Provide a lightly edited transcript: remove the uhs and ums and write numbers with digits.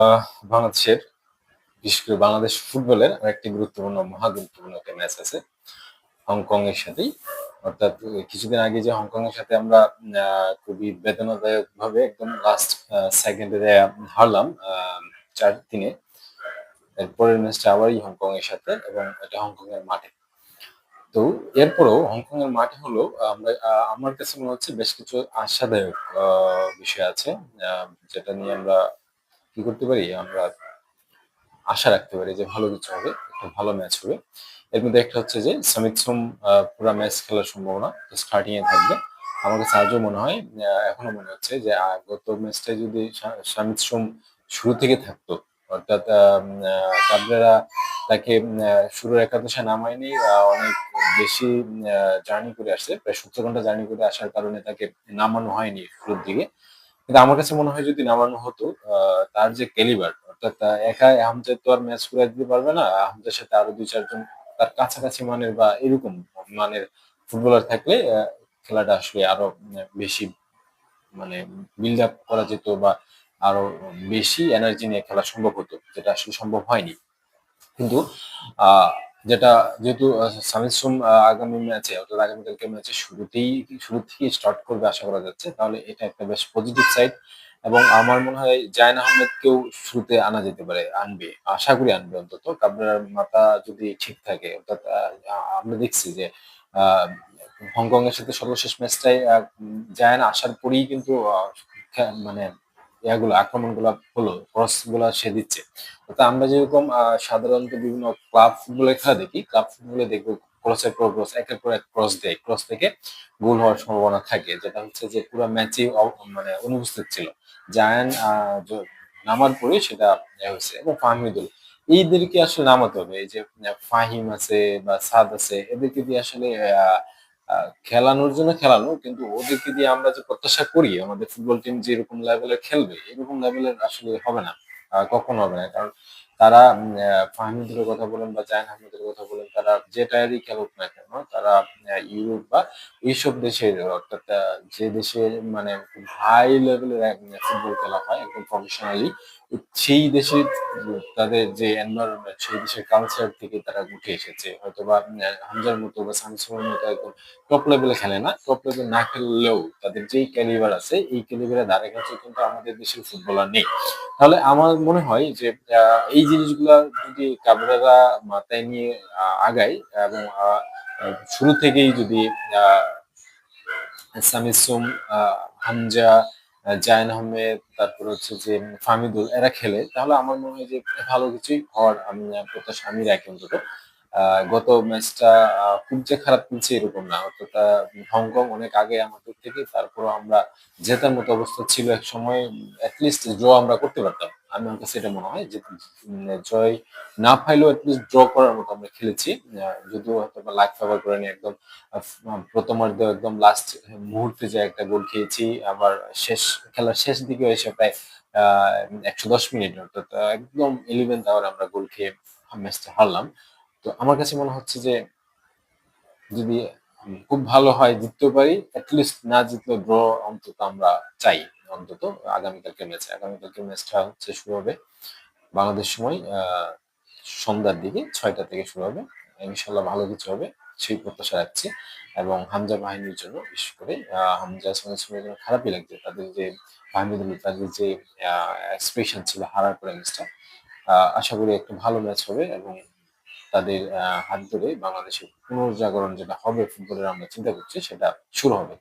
আহ বাংলাদেশের বিশেষ করে বাংলাদেশ ফুটবলের আরেকটি মহা গুরুত্বপূর্ণ একটা ম্যাচ আছে হংকং এর সাথেই। অর্থাৎ কিছুদিন আগে যে হংকং এর সাথে আমরা খুবই বেদনাদায়কভাবে একদম লাস্ট সেকেন্ডে হারলাম ৪-৩ এ। এরপরের ম্যাচটা আবারই হংকং এর সাথে এবং এটা হংকং এর মাঠে। তো এরপরেও হংকং এর মাঠে হলেও আমার কাছে মনে হচ্ছে বেশ কিছু আশাদায়ক বিষয় আছে। আ যেটা নিয়ে আমরা কি করতে পারি? আমরা আশা রাখতে পারি যে ভালো কিছু হবে, একটা ভালো ম্যাচ হবে। এর মধ্যে একটা হচ্ছে যে সামিত সোম পুরা ম্যাচ খেলার সম্ভাবনা স্টার্টিং এ থাকবে। আমার কাছে আজও মনে হয় এখনো মনে হচ্ছে যে গত ম্যাচটায় যদি সামিত সোম শুরু থেকে থাকতো, অর্থাৎ কাবরেরা তাকে শুরুর একাদশে নামায়নি। অনেক বেশি জার্নি করে আসছে। প্রায় ৭০ ঘন্টা জার্নি করে আসার কারণে তাকে নামানো হয়নি শুরুর দিকে। কিন্তু আমার কাছে মনে হয় যদি নামানো হতো আ তার যে ক্যালিবার অর্থাৎ একা হামজা তো আর ম্যাচ ঘুরায় দিতে পারবে না। হামজার সাথে আরো ২-৪ জন তার কাছাকাছি মানের বা এরকম মানের ফুটবলার থাকলে খেলাটা আসলে আরো বেশি মানে বিল্ড আপ করা যেত বা আরো বেশি এনার্জি নিয়ে খেলা সম্ভব হতো। যেটা আসলে সম্ভব হয়নি। কিন্তু আ যেটা যেহেতু সামির সোম আগামী ম্যাচে অর্থাৎ আগামীকালকের ম্যাচে শুরু থেকেই স্টার্ট করবে আশা করা যাচ্ছে। তাহলে এটা একটা বেশ পজিটিভ সাইড এবং আমার মনে হয় জায়েন আহমেদকেও শুরুতে আনা যেতে পারে, আনবে। আশা করি আনবে অন্তত। কাবরেরার মাথা যদি ঠিক থাকে অর্থাৎ আমরা দেখছি যে আ হংকং এর সাথে সর্বশেষ ম্যাচটায় জায়ান আসার পরেই কিন্তু মানে আক্রমণগুলা হলো, ক্রস গুলা সে দিচ্ছে। তো আমরা যেরকম সাধারণত বিভিন্ন ক্লাব ফুটবলের খেলা দেখি, ক্লাব ফুটবলে দেখবো ক্রসের পর ক্রস, একের পর এক ক্রস দেয়। ক্রস থেকে গোল হওয়ার সম্ভাবনা থাকে। যেটা হচ্ছে যে পুরা ম্যাচেই মানে অনুপস্থিত ছিল। জায়ান নামার পরে সেটা হইছে এবং ফাহমিদুল এইদেরকে আসলে নামাতে হবে। এই যে ফাহিম আছে বা সাদ আছে এদেরকে দিয়ে আসলে আ আ খেলানোর জন্য খেলানো। কিন্তু ওদেরকে দিয়ে আমরা যে প্রত্যাশা করি আমাদের ফুটবল টিম যেরকম লেভেলে খেলবে, এরকম লেভেলের আসলে হবে না। কখনো হবে না। কারণ তারা ফাহমিদুলের কথা বলেন বা জায়েন আহমেদের কথা বলেন, তারা যে টায়ারই খেলুক না কেন, তারা ইউরোপ বা এইসব দেশের অর্থাৎ যে দেশে মানে খুব হাই লেভেলের ফুটবল খেলা হয় একদম প্রফেশনালি, সেই দেশের তাদের যে এনভায়রনমেন্ট, সেই দেশের কালচার থেকে তারা উঠে এসেছে। হয়তোবা হামজার মতো বা সামসুমের মতো একদম টপ লেভেলে খেলে না। টপ লেভেল না খেললেও তাদের যেই ক্যালিবার আছে, এই ক্যালিবারের ধারে কাছে কিন্তু আমাদের দেশের ফুটবলার নেই। তাহলে আমার মনে হয় যে আ এই জিনিসগুলা যদি কাবরেরা মাথায় নিয়ে আগায় এবং আ আ শুরু থেকেই যদি আ সামির সোম, আ হামজা, জায়েন আহমেদ, তারপর হচ্ছে যে ফাহমিদুল এরা খেলে, তাহলে আমার মনে হয় যে ভালো কিছুই হওয়ার প্রত্যাশা আমি রাখি অন্তত। আ গত ম্যাচটা খুব যে খারাপ খেলছে এরকম না। অর্থাৎ হংকং অনেক আগে আমাদের থেকে তারপরেও আমরা জেতার মতো অবস্থা ছিল একসময়। এটলিস্ট ড্র আমরা করতে পারতাম। আমার কাছে এটা মনে হয় যে জয় না পাইলেও এটলিস্ট ড্র করার মতো আমরা খেলেছি। যদিও হয়তোবা লাক ফেভার করেনি একদম প্রথমার্ধে একদম লাস্ট মুহূর্তে যে একটা গোল খেয়েছি। আবার খেলার শেষ দিকেও এসে প্রায় আ ১১০ মিনিট অর্থাৎ একদম 11th আওয়ারে আমরা গোল খেয়ে ম্যাচটা হারলাম। তো আমার কাছে মনে হচ্ছে যে যদি খুব ভালো হয় জিততেও পারি। এটলিস্ট না জিতলেও ড্র অন্তত আমরা চাই অন্তত আগামীকালকের ম্যাচে। আগামীকালকের ম্যাচটা হচ্ছে শুরু হবে বাংলাদেশ সময় সন্ধ্যার দিকে ৬টা থেকে শুরু হবে। ইনশাআল্লাহ ভালো কিছু হবে সেই প্রত্যাশা রাখছি। এবং হামজা বাহিনীর জন্য বিশেষ করে হামজা সোনার জন্য খারাপই লাগছে। তাদের যে ফাহমিদুল তাদের যে আ এক্সপ্রেশন ছিল হারার পরে ম্যাচটা। আশা করি একটা ভালো ম্যাচ হবে এবং তাদের হাত ধরে বাংলাদেশের পুনর্জাগরণ যেটা হবে ফুটবলের আমরা চিন্তা করছি সেটা শুরু হবে।